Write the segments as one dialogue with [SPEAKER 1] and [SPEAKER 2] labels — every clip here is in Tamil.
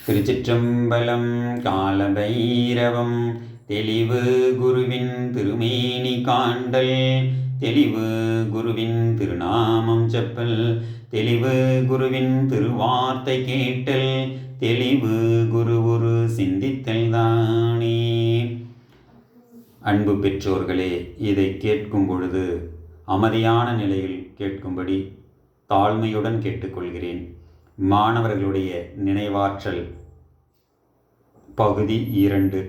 [SPEAKER 1] திருச்சிற்றம்பலம். காலபைரவம் தெளிவு குருவின் திருமேனி காண்டல், தெளிவு குருவின் திருநாமம் செப்பல், தெளிவு குருவின் திருவார்த்தை கேட்டல், தெளிவு குரு சிந்தித்தல் தானே. அன்பு பெற்றோர்களே, இதை கேட்கும் பொழுது அமைதியான நிலையில் கேட்கும்படி தாழ்மையுடன் கேட்டுக்கொள்கிறேன். மாணவர்களுடைய நினைவாற்றல் பகுதி 2.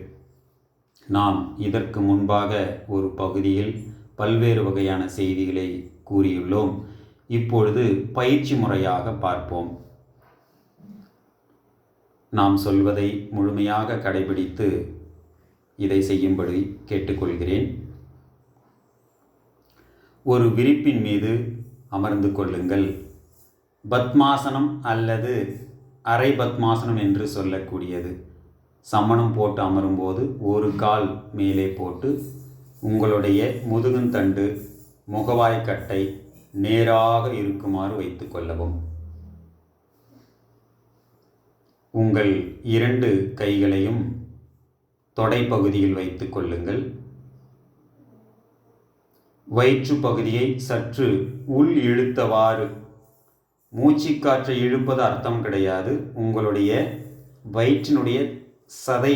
[SPEAKER 1] நாம் இதற்கு முன்பாக ஒரு பகுதியில் பல்வேறு வகையான செய்திகளை கூறியுள்ளோம். இப்பொழுது பயிற்சி முறையாக பார்ப்போம். நாம் சொல்வதை முழுமையாக கடைபிடித்து இதை செய்யும்படி கேட்டுக்கொள்கிறேன். ஒரு விரிப்பின் மீது அமர்ந்து கொள்ளுங்கள். பத்மாசனம் அல்லது அரை பத்மாசனம் என்று சொல்லக்கூடியது. சமணம் போட்டு அமரும்போது ஒரு கால் மேலே போட்டு உங்களுடைய முதுகுந்தண்டு முகவாய்க்கட்டை நேராக இருக்குமாறு வைத்து கொள்ளவும். உங்கள் 2 கைகளையும் தொடைப்பகுதியில் வைத்து கொள்ளுங்கள். வயிற்று பகுதியை சற்று உள் இழுத்தவாறு, மூச்சுக்காற்றை இழுப்பது அர்த்தம் கிடையாது. உங்களுடைய வயிற்றினுடைய சதை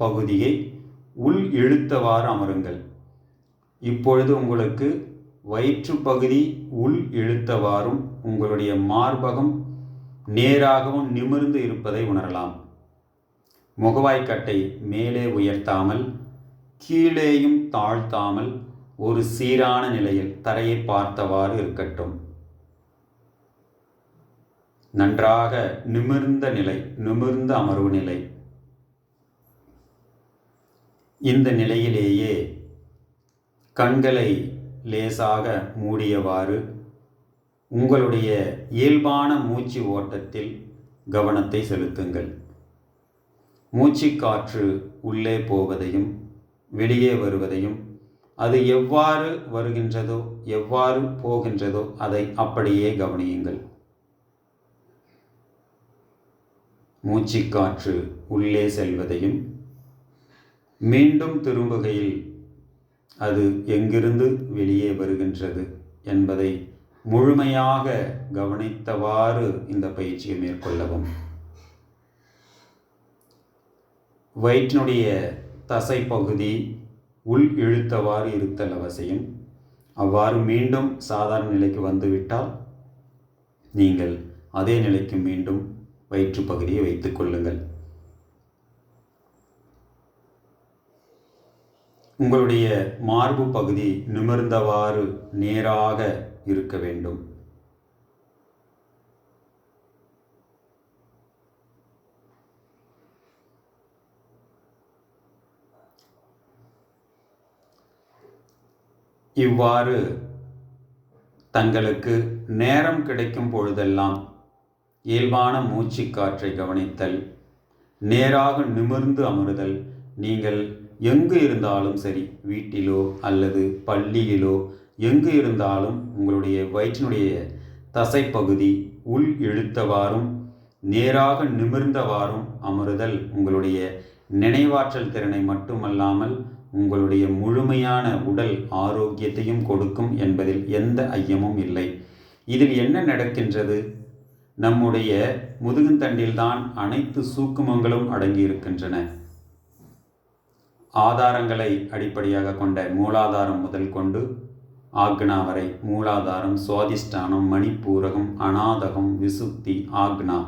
[SPEAKER 1] பகுதியை உள் இழுத்தவாறு அமருங்கள். இப்பொழுது உங்களுக்கு வயிற்று பகுதி உள் இழுத்தவாறும் உங்களுடைய மார்பகம் நேராகவும் நிமிர்ந்து இருப்பதை உணரலாம். முகவாய்க்கட்டை மேலே உயர்த்தாமல் கீழேயும் தாழ்த்தாமல் ஒரு சீரான நிலையில் தரையை பார்த்தவாறு இருக்கட்டும். நன்றாக நிமிர்ந்த நிலை, நிமிர்ந்த அமர்வு நிலை. இந்த நிலையிலேயே கண்களை லேசாக மூடியவாறு உங்களுடைய இயல்பான மூச்சு ஓட்டத்தில் கவனத்தை செலுத்துங்கள். மூச்சுக்காற்று உள்ளே போவதையும் வெளியே வருவதையும், அது எவ்வாறு வருகின்றதோ எவ்வாறு போகின்றதோ அதை அப்படியே கவனியுங்கள். மூச்சுக்காற்று உள்ளே செல்வதையும் மீண்டும் திரும்புகையில் அது எங்கிருந்து வெளியே வருகின்றது என்பதை முழுமையாக கவனித்தவாறு இந்த பயிற்சியை மேற்கொள்ளவும். வயிற்றினுடைய தசை பகுதி உள் இழுத்தவாறு இருத்தல் அவசியம். அவ்வாறு மீண்டும் சாதாரண நிலைக்கு வந்துவிட்டால் நீங்கள் அதே நிலைக்கு மீண்டும் வயிற்று பகுதியை வைத்துக் கொள்ளுங்கள். உங்களுடைய மார்பு பகுதி நிமிர்ந்தவாறு நேராக இருக்க வேண்டும். இவ்வாறு தங்களுக்கு நேரம் கிடைக்கும் பொழுதெல்லாம் இயல்பான மூச்சுக்காற்றை கவனித்தல், நேராக நிமிர்ந்து அமருதல். நீங்கள் எங்கு இருந்தாலும் சரி, வீட்டிலோ அல்லது பள்ளியிலோ எங்கு இருந்தாலும் உங்களுடைய வயிற்றினுடைய தசைப்பகுதி உள் இழுத்தவாறும் நேராக நிமிர்ந்தவாறும் அமருதல் உங்களுடைய நினைவாற்றல் திறனை மட்டுமல்லாமல் உங்களுடைய முழுமையான உடல் ஆரோக்கியத்தையும் கொடுக்கும் என்பதில் எந்த ஐயமும் இல்லை. இதில் என்ன நடக்கின்றது? நம்முடைய முதுகுந்தண்டில்தான் அனைத்து சூக்குமங்களும் அடங்கியிருக்கின்றன. ஆதாரங்களை அடிப்படையாக கொண்ட மூலாதாரம் முதல் கொண்டு ஆக்னா வரை, மூலாதாரம், சுவாதிஷ்டானம், மணிப்பூரகம், அநாதகம், விசுத்தி, ஆக்னா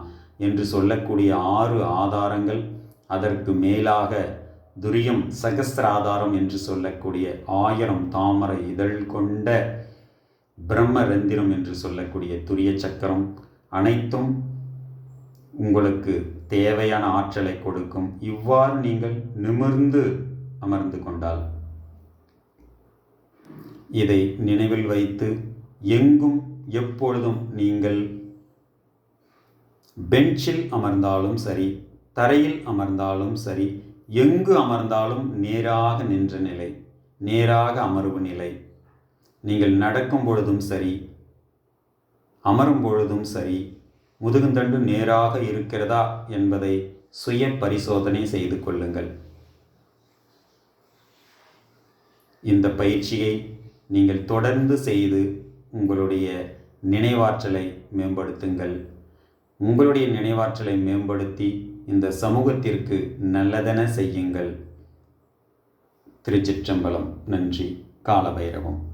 [SPEAKER 1] என்று சொல்லக்கூடிய 6 ஆதாரங்கள், அதற்கு மேலாக துரியம், சகஸ்திராதாரம் என்று சொல்லக்கூடிய 1000 தாமரை இதழ் கொண்ட பிரம்மரந்திரம் என்று சொல்லக்கூடிய துரிய சக்கரம், அனைத்தும் உங்களுக்கு தேவையான ஆற்றலை கொடுக்கும். இவ்வாறு நீங்கள் நிமிர்ந்து அமர்ந்து கொண்டால், இதை நினைவில் வைத்து எங்கும் எப்பொழுதும் நீங்கள் பெஞ்சில் அமர்ந்தாலும் சரி, தரையில் அமர்ந்தாலும் சரி, எங்கு அமர்ந்தாலும் நேராக நின்ற நிலை, நேராக அமர்வு நிலை. நீங்கள் நடக்கும் பொழுதும் சரி, அமரும் பொழுதும் சரி, முதுகுந்தண்டு நேராக இருக்கிறதா என்பதை சுய பரிசோதனை செய்து கொள்ளுங்கள். இந்த பயிற்சியை நீங்கள் தொடர்ந்து செய்து உங்களுடைய நினைவாற்றலை மேம்படுத்துங்கள். உங்களுடைய நினைவாற்றலை மேம்படுத்தி இந்த சமூகத்திற்கு நல்லதென செய்யுங்கள். திருச்சிற்றம்பலம். நன்றி. காலபைரவம்.